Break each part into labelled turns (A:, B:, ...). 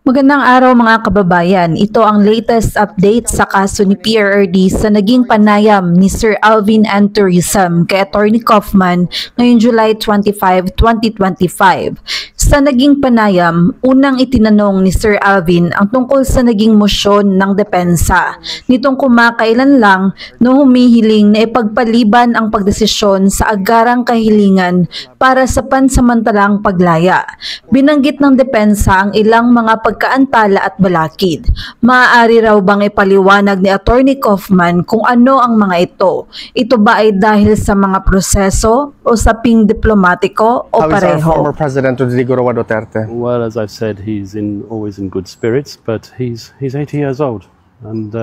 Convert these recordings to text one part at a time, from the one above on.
A: Magandang araw mga kababayan. Ito ang latest update sa kaso ni PRRD sa naging panayam ni Sir Alvin and Tourism kay Attorney Kaufman ngayong July 25, 2025. Sa naging panayam, unang itinanong ni Sir Alvin ang tungkol sa naging mosyon ng depensa nitong kumakailan lang no humihiling na ipagpaliban ang pagdesisyon sa agarang kahilingan para sa pansamantalang paglaya. Binanggit ng depensa ang ilang mga pagkaantala at balakid. Maaari raw bang ipaliwanag ni Attorney Kaufman kung ano ang mga ito? Ito ba ay dahil sa mga proseso o sa ping diplomatiko o
B: How is
A: pareho?
B: our former President Rodrigo Roa Duterte?
C: Well, as I've said, he's always in good spirits, but he's 80 years old and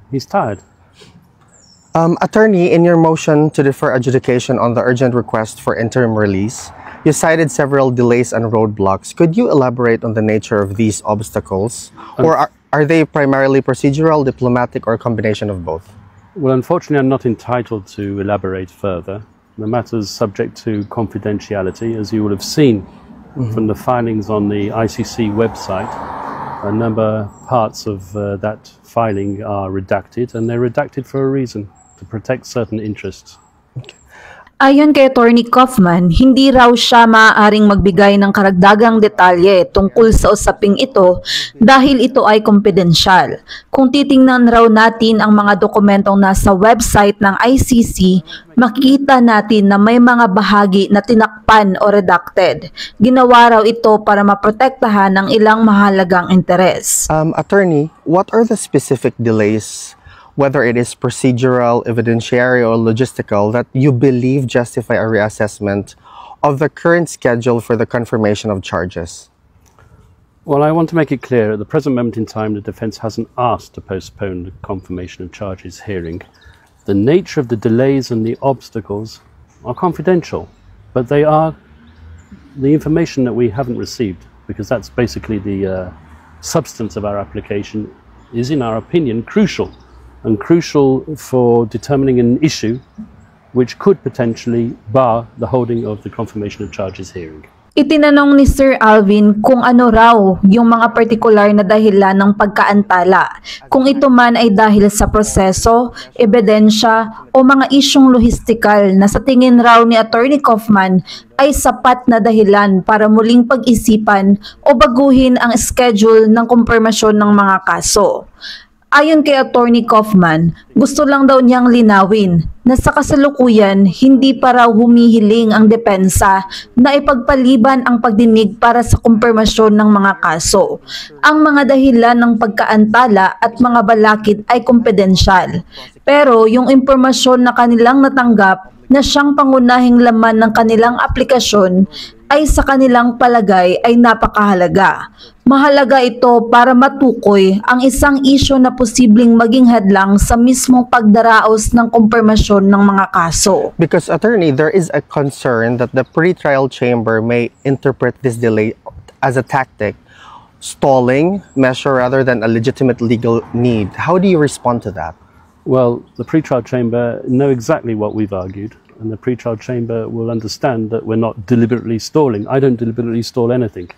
C: he's tired.
B: Attorney, in your motion to defer adjudication on the urgent request for interim release, you cited several delays and roadblocks. Could you elaborate on the nature of these obstacles? Or are they primarily procedural, diplomatic, or a combination of both?
C: Well, unfortunately, I'm not entitled to elaborate further. The matter is subject to confidentiality, as you will have seen from the filings on the ICC website. A number of parts of that filing are redacted, and they're redacted for a reason, to protect certain interests.
A: Ayon kay Attorney Kaufman, hindi raw siya maaaring magbigay ng karagdagang detalye tungkol sa usaping ito dahil ito ay kumpidensyal. Kung titingnan raw natin ang mga dokumentong nasa website ng ICC, makikita natin na may mga bahagi na tinakpan o redacted. Ginawa raw ito para maprotektahan ang ilang mahalagang interes.
B: Attorney, what are the specific delays, whether it is procedural, evidentiary, or logistical, that you believe justify a reassessment of the current schedule for the confirmation of charges?
C: Well, I want to make it clear, at the present moment in time, the defence hasn't asked to postpone the confirmation of charges hearing. The nature of the delays and the obstacles are confidential, but they are the information that we haven't received, because that's basically the substance of our application is, in our opinion, crucial for determining an issue which could potentially bar the holding of the confirmation of charges hearing.
A: Itinanong ni Sir Alvin kung ano raw yung mga partikular na dahilan ng pagkaantala, kung ito man ay dahil sa proseso, ebidensya o mga isyong lohistikal na sa tingin raw ni Attorney Kaufman ay sapat na dahilan para muling pag-isipan o baguhin ang schedule ng kumpirmasyon ng mga kaso. Ayon kay Attorney Kaufman, gusto lang daw niyang linawin na sa kasalukuyan hindi pa raw humihiling ang depensa na ipagpaliban ang pagdinig para sa kumpirmasyon ng mga kaso. Ang mga dahilan ng pagkaantala at mga balakid ay kumpidensyal. Pero yung impormasyon na kanilang natanggap na siyang pangunahing laman ng kanilang aplikasyon ay sa kanilang palagay ay napakahalaga. Mahalaga ito para matukoy ang isang isyu na posibleng maging hadlang sa mismong pagdaraos ng kumpirmasyon ng mga kaso.
B: Because, Attorney, there is a concern that the pre-trial chamber may interpret this delay as a tactic, stalling measure rather than a legitimate legal need. How do you respond to that?
C: Well, the pre-trial chamber know exactly what we've argued, and the pre-trial chamber will understand that we're not deliberately stalling. I don't deliberately stall anything.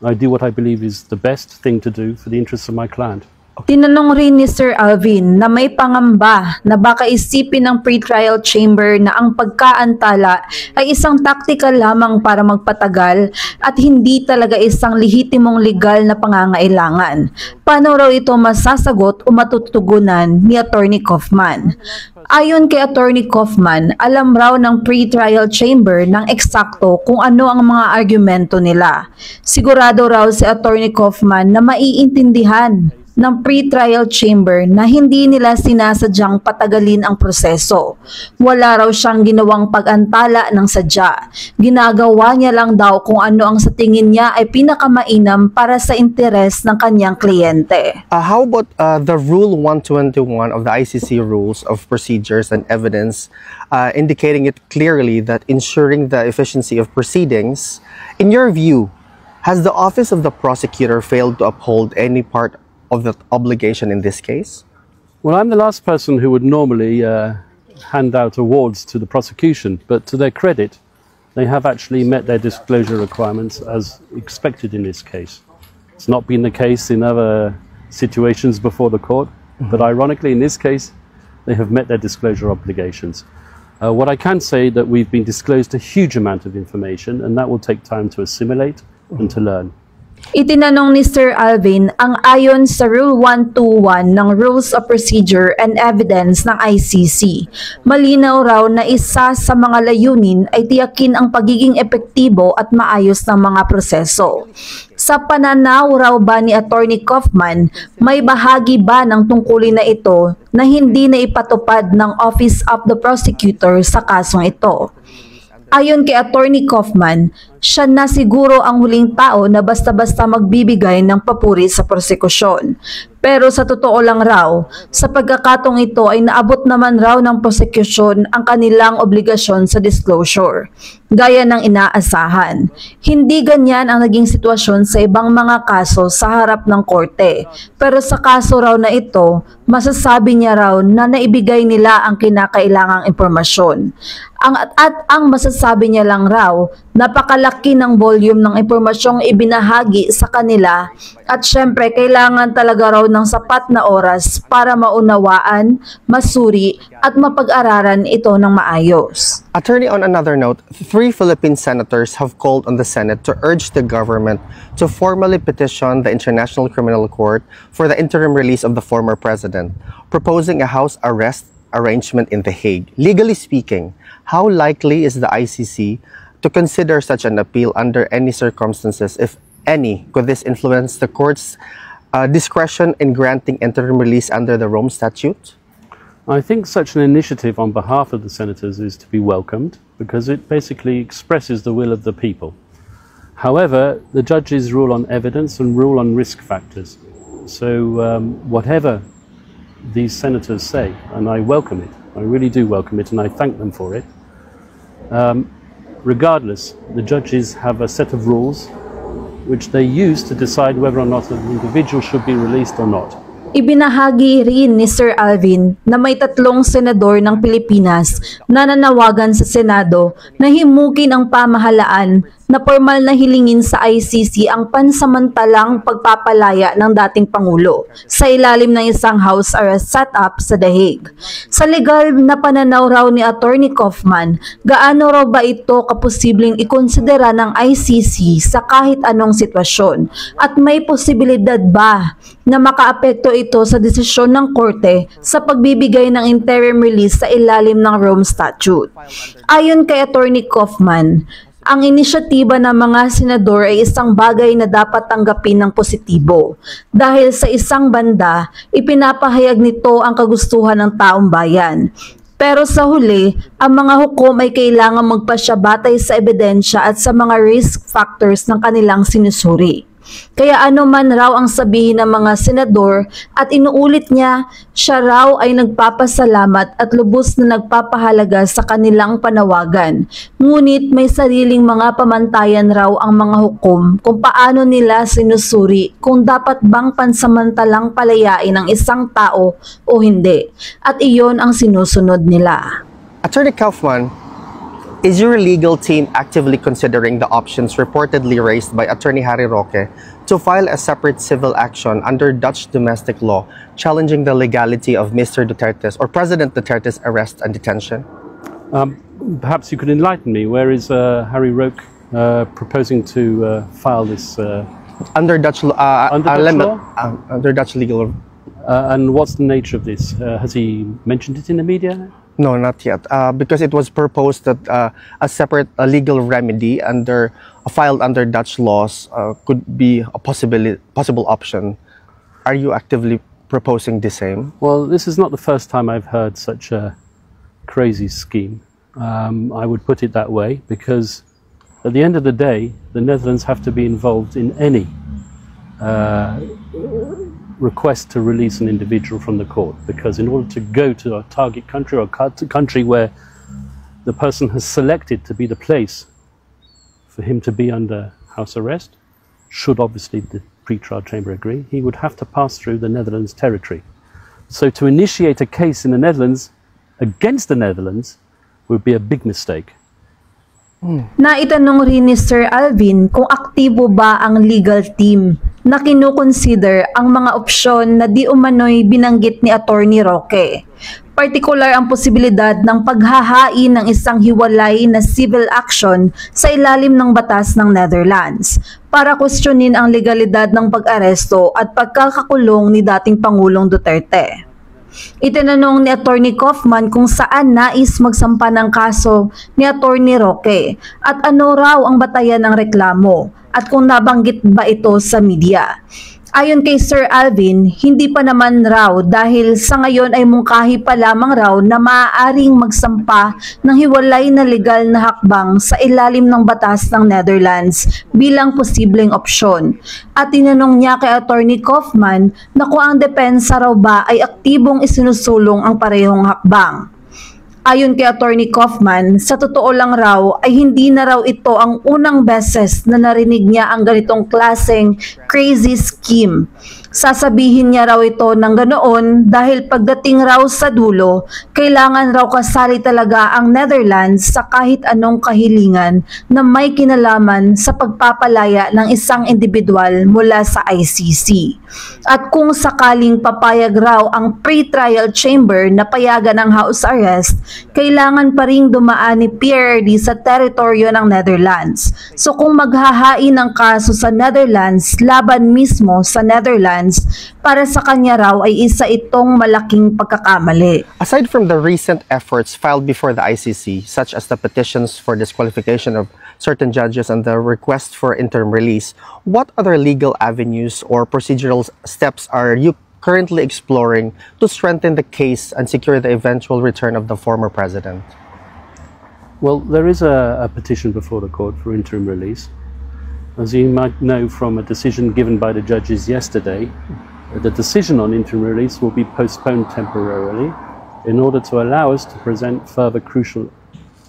C: I do what I believe is the best thing to do for the interests of my client.
A: Tinanong rin ni Sir Alvin na may pangamba na baka isipin ng pre-trial chamber na ang pagkaantala ay isang taktikal lamang para magpatagal at hindi talaga isang lehitimong legal na pangangailangan. Paano raw ito masasagot o matutugunan ni Attorney Kaufman? Ayon kay Attorney Kaufman, alam raw ng pre-trial chamber ng eksakto kung ano ang mga argumento nila. Sigurado raw si Attorney Kaufman na maiintindihan ng pre-trial chamber na hindi nila sinasadyang patagalin ang proseso. Wala raw siyang ginawang pag-antala ng sadya. Ginagawa niya lang daw kung ano ang sa tingin niya ay pinakamainam para sa interes ng kanyang kliyente.
B: How about the Rule 121 of the ICC Rules of Procedures and Evidence, indicating it clearly that ensuring the efficiency of proceedings, in your view, has the Office of the Prosecutor failed to uphold any part of the obligation in this case?
C: Well, I'm the last person who would normally hand out awards to the prosecution, but to their credit, they have actually met their disclosure requirements as expected in this case. It's not been the case in other situations before the court, but ironically in this case, they have met their disclosure obligations. What I can say that we've been disclosed a huge amount of information, and that will take time to assimilate and to learn.
A: Itinanong ni Sir Alvin ang ayon sa Rule 121 ng Rules of Procedure and Evidence ng ICC. Malinaw raw na isa sa mga layunin ay tiyakin ang pagiging epektibo at maayos ng mga proseso. Sa pananaw raw ba ni Attorney Kaufman, may bahagi ba ng tungkulin na ito na hindi na ipatupad ng Office of the Prosecutor sa kasong ito? Ayon kay Attorney Kaufman, siya na siguro ang huling tao na basta-basta magbibigay ng papuri sa prosekusyon. Pero sa totoo lang raw, sa pagkakatong ito ay naabot naman raw ng prosekusyon ang kanilang obligasyon sa disclosure, gaya ng inaasahan. Hindi ganyan ang naging sitwasyon sa ibang mga kaso sa harap ng korte. Pero sa kaso raw na ito, masasabi niya raw na naibigay nila ang kinakailangang impormasyon. Ang masasabi niya lang raw, napakalaki ng volume ng impormasyong ibinahagi sa kanila at syempre kailangan talaga raw ng sapat na oras para maunawaan, masuri at mapag-aralan ito ng maayos.
B: Attorney, on another note, 3 Philippine senators have called on the Senate to urge the government to formally petition the International Criminal Court for the interim release of the former president, proposing a house arrest arrangement in The Hague. Legally speaking, how likely is the ICC to consider such an appeal under any circumstances, if any? Could this influence the court's discretion in granting interim release under the Rome Statute?
C: I think such an initiative on behalf of the senators is to be welcomed because it basically expresses the will of the people. However, the judges rule on evidence and rule on risk factors. So whatever these senators say, and I welcome it, I really do welcome it, and I thank them for it. Regardless, the judges have a set of rules which they use to decide whether or not an individual should be released or not.
A: Ibinahagi rin ni Sir Alvin na may 3 senador ng Pilipinas na nanawagan sa Senado na himukin ang pamahalaan na formal na hilingin sa ICC ang pansamantalang pagpapalaya ng dating Pangulo sa ilalim ng isang house arrest setup sa The Hague. Sa legal na pananaw raw ni Attorney Kaufman, gaano raw ba ito kaposibleng ikonsidera ng ICC sa kahit anong sitwasyon? At may posibilidad ba na makaapekto ito sa desisyon ng korte sa pagbibigay ng interim release sa ilalim ng Rome Statute? Ayon kay Attorney Kaufman, ang inisyatiba ng mga senador ay isang bagay na dapat tanggapin ng positibo dahil sa isang banda, ipinapahayag nito ang kagustuhan ng taong bayan. Pero sa huli, ang mga hukom ay kailangang magpasya batay sa ebidensya at sa mga risk factors ng kanilang sinusuri. Kaya ano man raw ang sabihin ng mga senador at inuulit niya, siya raw ay nagpapasalamat at lubos na nagpapahalaga sa kanilang panawagan. Ngunit may sariling mga pamantayan raw ang mga hukom kung paano nila sinusuri kung dapat bang pansamantalang palayain ang isang tao o hindi. At iyon ang sinusunod nila.
B: Attorney Kaufman, is your legal team actively considering the options reportedly raised by Attorney Harry Roque to file a separate civil action under Dutch domestic law challenging the legality of Mr. Duterte's or President Duterte's arrest and detention?
C: Perhaps you could enlighten me. Where is Harry Roque proposing to file this?
B: Under Dutch law? Under Dutch legal.
C: And what's the nature of this? Has he mentioned it in the media?
B: No, not yet. Because it was proposed that a separate legal remedy filed under Dutch laws could be a possible option. Are you actively proposing the same?
C: Well, this is not the first time I've heard such a crazy scheme. I would put it that way because at the end of the day, the Netherlands have to be involved in any request to release an individual from the court, because in order to go to a target country or a country where the person has selected to be the place for him to be under house arrest, should obviously the pre-trial chamber agree, he would have to pass through the Netherlands territory. So to initiate a case in the Netherlands against the Netherlands would be a big mistake.
A: Naitanong rin ni Sir Alvin kung aktibo ba ang legal team na kinukonsider ang mga opsyon na di umano'y binanggit ni Attorney Roque. Partikular ang posibilidad ng paghahain ng isang hiwalay na civil action sa ilalim ng batas ng Netherlands para kwestiyonin ang legalidad ng pag-aresto at pagkakakulong ni dating Pangulong Duterte. Itinanong ni Attorney Kaufman kung saan nais magsampa ng kaso ni Attorney Roque at ano raw ang batayan ng reklamo at kung nabanggit ba ito sa media. Ayon kay Sir Alvin, hindi pa naman raw dahil sa ngayon ay mungkahi pa lamang raw na maaaring magsampa ng hiwalay na legal na hakbang sa ilalim ng batas ng Netherlands bilang posibleng opsyon. At tinanong niya kay Attorney Kaufman na kung ang depensa raw ba ay aktibong isinusulong ang parehong hakbang. Ayon kay Attorney Kaufman, sa totoo lang raw ay hindi na raw ito ang unang beses na narinig niya ang ganitong klaseng crazy scheme. Sasabihin niya raw ito ng ganoon dahil pagdating raw sa dulo, kailangan raw kasali talaga ang Netherlands sa kahit anong kahilingan na may kinalaman sa pagpapalaya ng isang individual mula sa ICC. At kung sakaling papayag raw ang pre-trial chamber na payagan ng house arrest, kailangan pa ring dumaan ni PRRD sa teritoryo ng Netherlands. So kung maghahain ng kaso sa Netherlands laban mismo sa Netherlands, para sa kanya raw ay isa itong malaking pagkakamali.
B: Aside from the recent efforts filed before the ICC, such as the petitions for disqualification of certain judges and the request for interim release, what other legal avenues or procedural steps are you currently exploring to strengthen the case and secure the eventual return of the former president?
C: Well, there is a petition before the court for interim release. As you might know from a decision given by the judges yesterday, the decision on interim release will be postponed temporarily in order to allow us to present further crucial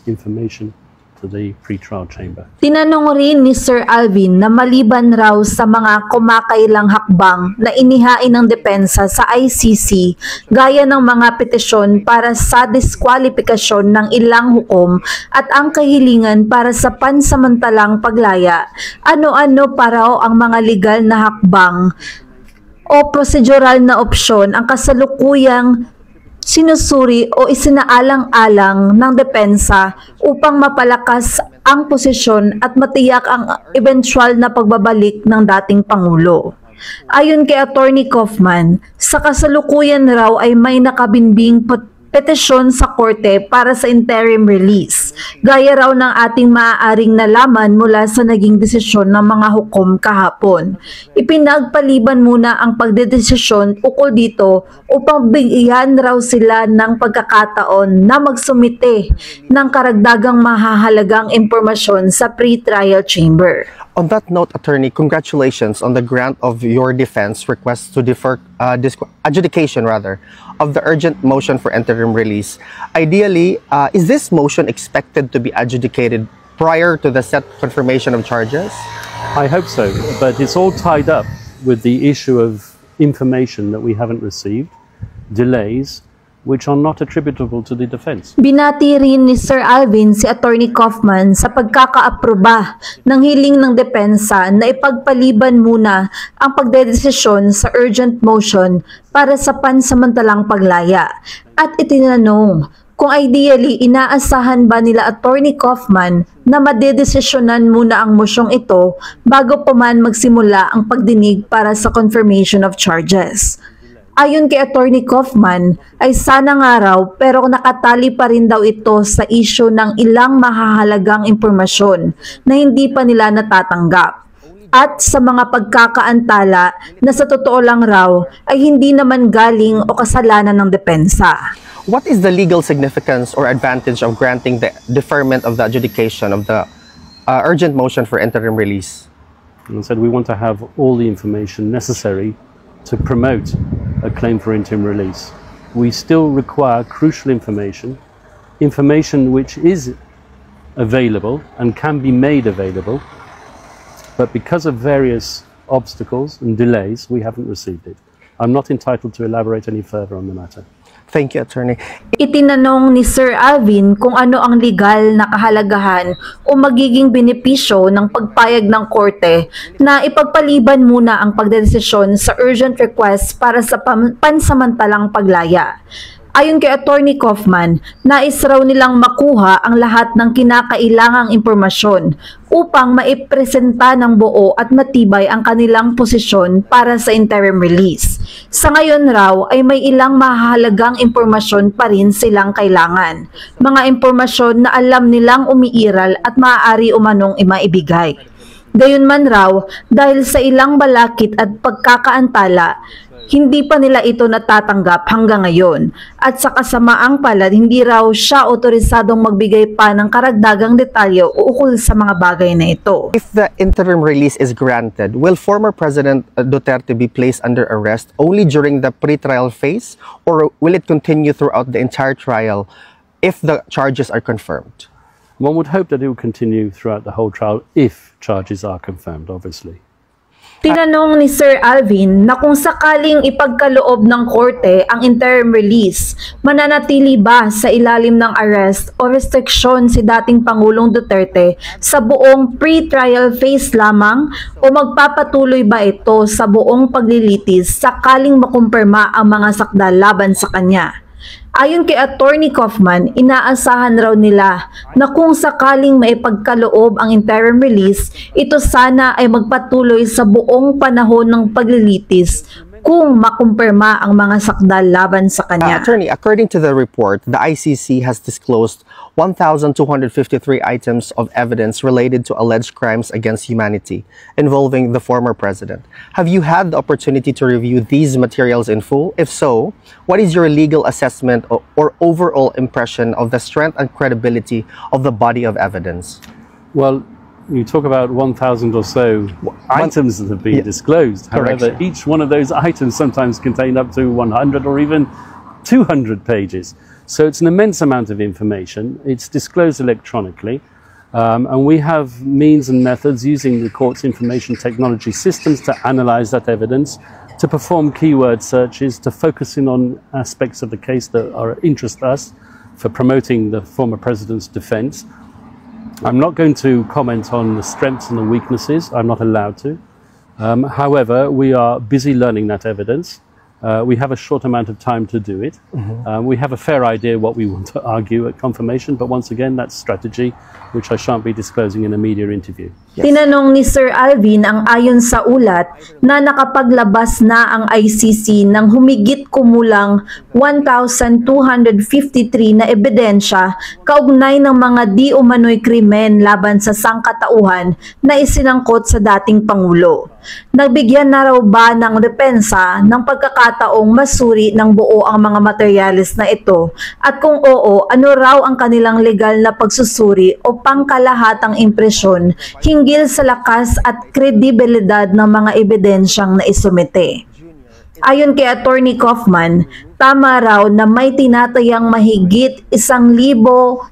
C: information to the pre-trial chamber.
A: Tinanong rin ni Sir Alvin na maliban raw sa mga kumakailang hakbang na inihain ng depensa sa ICC gaya ng mga petisyon para sa diskwalifikasyon ng ilang hukom at ang kahilingan para sa pansamantalang paglaya, ano-ano pa raw ang mga legal na hakbang o prosedural na opsyon ang kasalukuyang sinusuri o isinaalang-alang ng depensa upang mapalakas ang posisyon at matiyak ang eventual na pagbabalik ng dating Pangulo. Ayon kay Attorney Kaufman, sa kasalukuyan raw ay may nakabinbing petisyon sa korte para sa interim release, gaya raw ng ating maaaring nalaman mula sa naging desisyon ng mga hukom kahapon. Ipinagpaliban muna ang pagdedesisyon ukol dito upang bigyan raw sila ng pagkakataon na magsumite ng karagdagang mahahalagang impormasyon sa pre-trial chamber.
B: On that note, Attorney, congratulations on the grant of your defense request to defer adjudication of the urgent motion for interim release. Ideally, is this motion expected to be adjudicated prior to the set confirmation of charges?
C: I hope so, but it's all tied up with the issue of information that we haven't received, delays, which are not attributable to the defense.
A: Binati rin ni Sir Alvin si Attorney Kaufman sa pagkakaaproba ng hiling ng depensa na ipagpaliban muna ang pagdedesisyon sa urgent motion para sa pansamantalang paglaya. At itinanong kung ideally inaasahan ba nila Attorney Kaufman na madedesisyonan muna ang mosyong ito bago pa man magsimula ang pagdinig para sa confirmation of charges. Ayon kay Attorney Kaufman, ay sana nga raw pero nakatali pa rin daw ito sa isyu ng ilang mahahalagang impormasyon na hindi pa nila natatanggap. At sa mga pagkakaantala na sa totoo lang raw ay hindi naman galing o kasalanan ng depensa.
B: What is the legal significance or advantage of granting the deferment of the adjudication of the urgent motion for interim release?
C: And I said we want to have all the information necessary to promote a claim for interim release. We still require crucial information which is available and can be made available, but because of various obstacles and delays, we haven't received it. I'm not entitled to elaborate any further on the matter.
B: Thank you, Attorney.
A: Itinanong ni Sir Alvin kung ano ang legal na kahalagahan o magiging benepisyo ng pagpayag ng korte na ipagpaliban muna ang pagdedesisyon sa urgent request para sa pansamantalang paglaya. Ayon kay Attorney Kaufman, nais raw nilang makuha ang lahat ng kinakailangang impormasyon upang maipresenta ng buo at matibay ang kanilang posisyon para sa interim release. Sa ngayon raw ay may ilang mahalagang impormasyon pa rin silang kailangan. Mga impormasyon na alam nilang umiiral at maaari umanong maibigay. Gayunman raw, dahil sa ilang balakid at pagkakaantala, hindi pa nila ito natatanggap hanggang ngayon. At sa kasamaang palad, hindi raw siya otorisadong magbigay pa ng karagdagang detalye ukol sa mga bagay na ito.
B: If the interim release is granted, will former President Duterte be placed under arrest only during the pre-trial phase, or will it continue throughout the entire trial if the charges are confirmed?
C: One would hope that it will continue throughout the whole trial if charges are confirmed, obviously.
A: Tinanong ni Sir Alvin na kung sakaling ipagkaloob ng korte ang interim release, mananatili ba sa ilalim ng arrest o restriksyon si dating Pangulong Duterte sa buong pre-trial phase lamang o magpapatuloy ba ito sa buong paglilitis sakaling makumpirma ang mga sakdal laban sa kanya? Ayon kay Attorney Kaufman, inaasahan raw nila na kung sakaling maipagkaloob ang interim release, ito sana ay magpatuloy sa buong panahon ng paglilitis kung makumpirma ang mga sakdal laban sa kanya.
B: Attorney, according to the report, the ICC has disclosed 1,253 items of evidence related to alleged crimes against humanity involving the former president. Have you had the opportunity to review these materials in full? If so, what is your legal assessment or overall impression of the strength and credibility of the body of evidence?
C: Well, you talk about 1,000 or so items that have been disclosed. However,
B: Correct.
C: each one of those items sometimes contain up to 100 or even 200 pages. So it's an immense amount of information. It's disclosed electronically. And we have means and methods using the court's information technology systems to analyze that evidence, to perform keyword searches, to focus in on aspects of the case that interest us for promoting the former president's defense. I'm not going to comment on the strengths and the weaknesses. I'm not allowed to. However, we are busy learning that evidence. We have a short amount of time to do it. We have a fair idea what we want to argue at confirmation, but once again, that's strategy, which I shan't be disclosing in a media interview.
A: Tinanong ni Sir Alvin ang ayon sa ulat na nakapaglabas na ang ICC ng humigit kumulang 1,253 na ebidensya kaugnay ng mga di umano'y krimen laban sa sangkatauhan na isinangkot sa dating Pangulo. Nagbigyan na raw ba ng depensa ng pagkakataong masuri ng buo ang mga materyales na ito at kung oo, ano raw ang kanilang legal na pagsusuri o pangkalahatang impresyon hinggil sa lakas at kredibilidad ng mga ebidensyang naisumite. Ayon kay Attorney Kaufman, tama raw na may tinatayang mahigit 1,000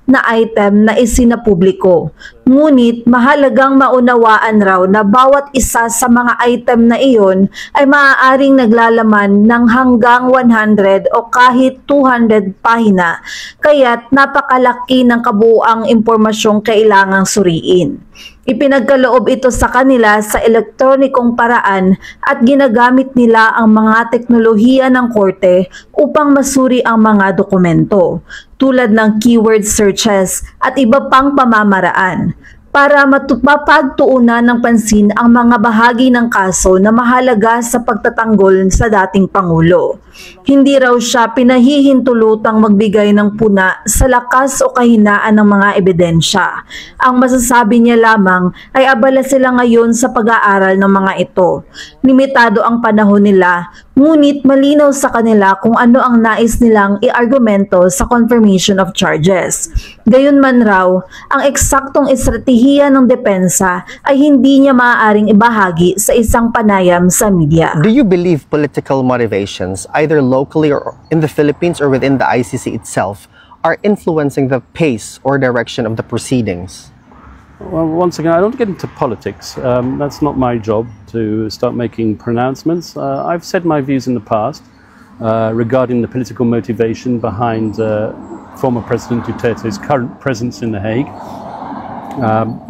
A: na item na isinapubliko. Ngunit mahalagang maunawaan raw na bawat isa sa mga item na iyon ay maaaring naglalaman ng hanggang 100 o kahit 200 pahina, kaya't napakalaki ng kabuuang impormasyong kailangang suriin. Ipinagkaloob ito sa kanila sa elektronikong paraan at ginagamit nila ang mga teknolohiya ng korte upang masuri ang mga dokumento, tulad ng keyword searches at iba pang pamamaraan, para mapagtuunan ng pansin ang mga bahagi ng kaso na mahalaga sa pagtatanggol sa dating Pangulo. Hindi raw siya pinahihintulutang magbigay ng puna sa lakas o kahinaan ng mga ebidensya. Ang masasabi niya lamang ay abala sila ngayon sa pag-aaral ng mga ito. Limitado ang panahon nila, ngunit malinaw sa kanila kung ano ang nais nilang i-argumento sa confirmation of charges. Gayunman raw, ang eksaktong estratehiya ng depensa ay hindi niya maaaring ibahagi sa isang panayam sa media.
B: Do you believe political motivations, either locally or in the Philippines or within the ICC itself, are influencing the pace or direction of the proceedings?
C: Well, once again, I don't get into politics. That's not my job to start making pronouncements. I've said my views in the past. regarding the political motivation behind former President Duterte's current presence in The Hague.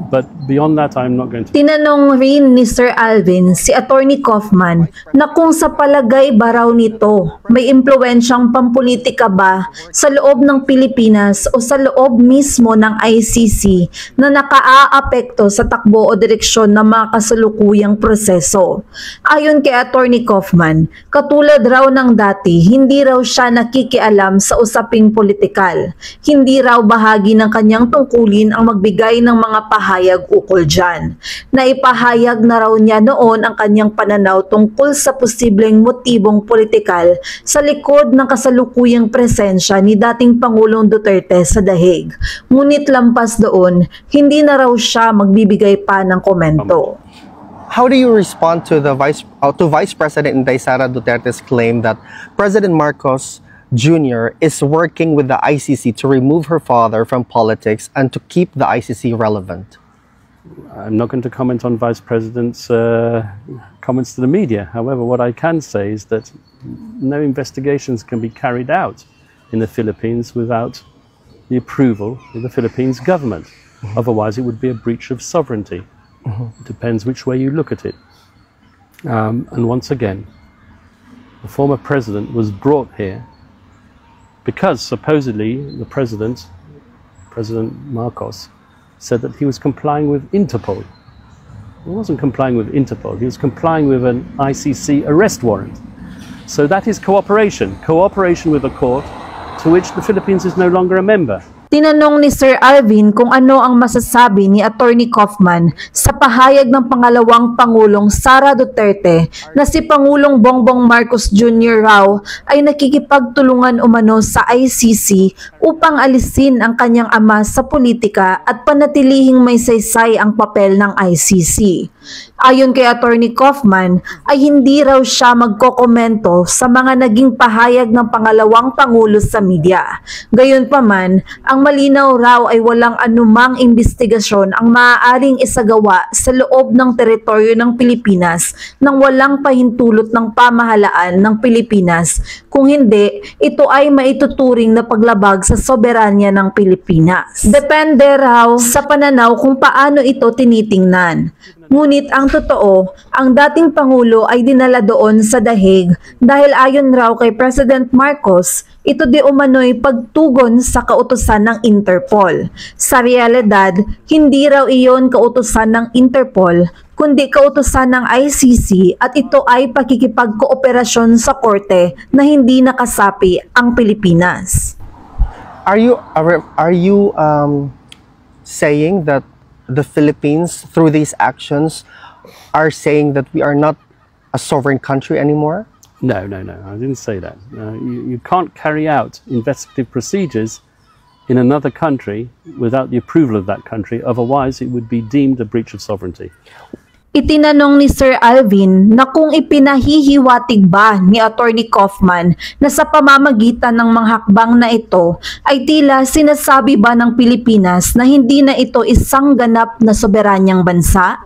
C: But beyond that, I'm not going to...
A: Tinanong rin ni Sir Alvin si Attorney Kaufman na kung sa palagay ba raw nito may impluwensyang pampolitika ba sa loob ng Pilipinas o sa loob mismo ng ICC na nakaaapekto sa takbo o direksyon ng mga kasalukuyang proseso. Ayon kay Attorney Kaufman, katulad raw ng dati, hindi raw siya nakikialam sa usaping politikal. Hindi raw bahagi ng kanyang tungkulin ang magbigay ng mga pahayag ukol dyan. Naipahayag na raw niya noon ang kanyang pananaw tungkol sa posibleng motibong politikal sa likod ng kasalukuyang presensya ni dating Pangulong Duterte sa The Hague. Ngunit lampas doon, hindi na raw siya magbibigay pa ng komento.
B: How do you respond to Vice President Inday Sara Duterte's claim that President Marcos Jr. is working with the ICC to remove her father from politics and to keep the ICC relevant?
C: I'm not going to comment on Vice President's comments to the media. However, what I can say is that no investigations can be carried out in the Philippines without the approval of the Philippines government. Otherwise, it would be a breach of sovereignty. It depends which way you look at it. And once again, the former president was brought here because supposedly the President Marcos, said that he was complying with Interpol. He wasn't complying with Interpol, he was complying with an ICC arrest warrant. So that is cooperation with a court to which the Philippines is no longer a member.
A: Tinanong ni Sir Alvin kung ano ang masasabi ni Attorney Kaufman sa pahayag ng pangalawang Pangulong Sara Duterte na si Pangulong Bongbong Marcos Jr. raw ay nakikipagtulungan umano sa ICC upang alisin ang kanyang ama sa politika at panatilihing may saysay ang papel ng ICC. Ayon kay Attorney Kaufman ay hindi raw siya magkokomento sa mga naging pahayag ng pangalawang Pangulo sa media. Gayunpaman, ang malinaw raw ay walang anumang investigasyon ang maaaring isagawa sa loob ng teritoryo ng Pilipinas nang walang pahintulot ng pamahalaan ng Pilipinas. Kung hindi, ito ay maituturing na paglabag sa soberanya ng Pilipinas. Depende raw sa pananaw kung paano ito tinitingnan. Ngunit ang totoo, ang dating Pangulo ay dinala doon sa The Hague dahil ayon raw kay President Marcos, ito di umano'y pagtugon sa kautusan ng Interpol. Sa realidad, hindi raw iyon kautusan ng Interpol, kundi kautusan ng ICC at ito ay pakikipagkooperasyon sa korte na hindi nakasapi ang Pilipinas.
B: Are you saying that the Philippines, through these actions, are saying that we are not a sovereign country anymore?
C: No, I didn't say that. You can't carry out investigative procedures in another country without the approval of that country, otherwise it would be deemed a breach of sovereignty.
A: Itinanong ni Sir Alvin na kung ipinahihiwatig ba ni Attorney Kaufman na sa pamamagitan ng mga hakbang na ito ay tila sinasabi ba ng Pilipinas na hindi na ito isang ganap na soberanyang bansa?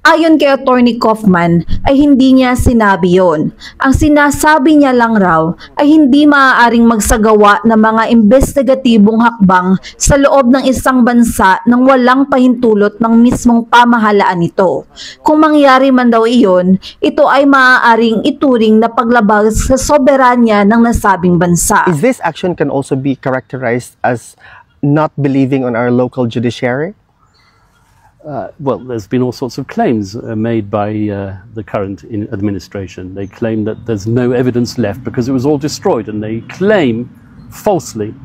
A: Ayon kay Attorney Kaufman ay hindi niya sinabi yon. Ang sinasabi niya lang raw ay hindi maaaring magsagawa ng mga investigatibong hakbang sa loob ng isang bansa nang walang pahintulot ng mismong pamahalaan nito. Kung mangyari man daw iyon, ito ay maaaring ituring na paglabag sa soberanya ng nasabing bansa.
B: Is this action can also be characterized as not believing on our local judiciary?
C: Well, there's been all sorts of claims made by the current administration. They claim that there's no evidence left because it was all destroyed, and they claim falsely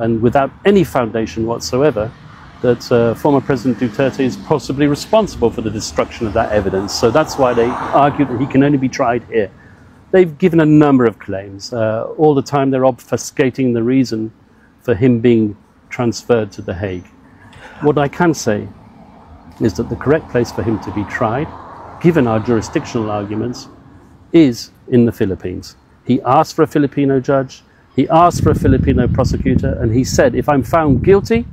C: and without any foundation whatsoever that former President Duterte is possibly responsible for the destruction of that evidence. So that's why they argue that he can only be tried here. They've given a number of claims. All the time they're obfuscating the reason for him being transferred to The Hague. What I can say is that the correct place for him to be tried, given our jurisdictional arguments, is in the Philippines. He asked for a Filipino judge, he asked for a Filipino prosecutor, and he said, if I'm found guilty,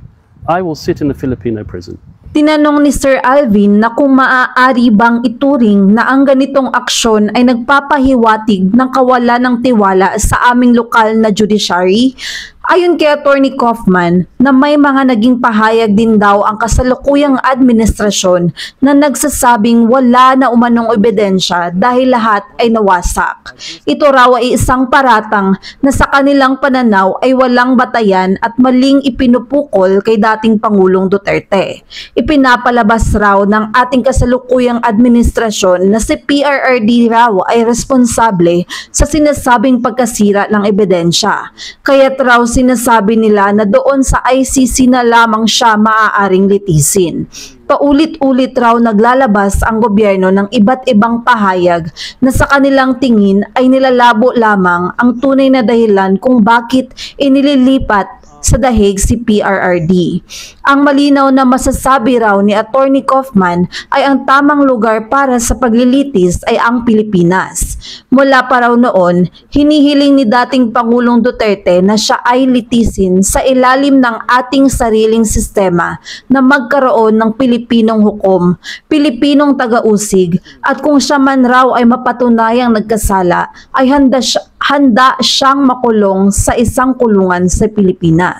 C: I will sit in a Filipino prison.
A: Tinanong ni Sir Alvin na kung maaari bang ituring na ang ganitong aksyon ay nagpapahiwatig ng kawalan ng tiwala sa aming lokal na judiciary. Ayon kay Attorney Kaufman na may mga naging pahayag din daw ang kasalukuyang administrasyon na nagsasabing wala na umanong ebidensya dahil lahat ay nawasak. Ito raw ay isang paratang na sa kanilang pananaw ay walang batayan at maling ipinupukol kay dating Pangulong Duterte. Ipinapalabas raw ng ating kasalukuyang administrasyon na si PRRD raw ay responsable sa sinasabing pagkasira ng ebidensya. Kaya't raw sinasabi nila na doon sa ICC na lamang siya maaaring litisin. Paulit-ulit raw naglalabas ang gobyerno ng iba't ibang pahayag na sa kanilang tingin ay nilalabo lamang ang tunay na dahilan kung bakit inililipat sa dahig si PRRD. Ang malinaw na masasabi raw ni Attorney Kaufman ay ang tamang lugar para sa paglilitis ay ang Pilipinas. Mula pa raw noon, hinihiling ni dating Pangulong Duterte na siya ay litisin sa ilalim ng ating sariling sistema na magkaroon ng Pilipinong hukom, Pilipinong taga-usig at kung siya man raw ay mapatunayang nagkasala ay handa siyang makulong sa isang kulungan sa Pilipinas.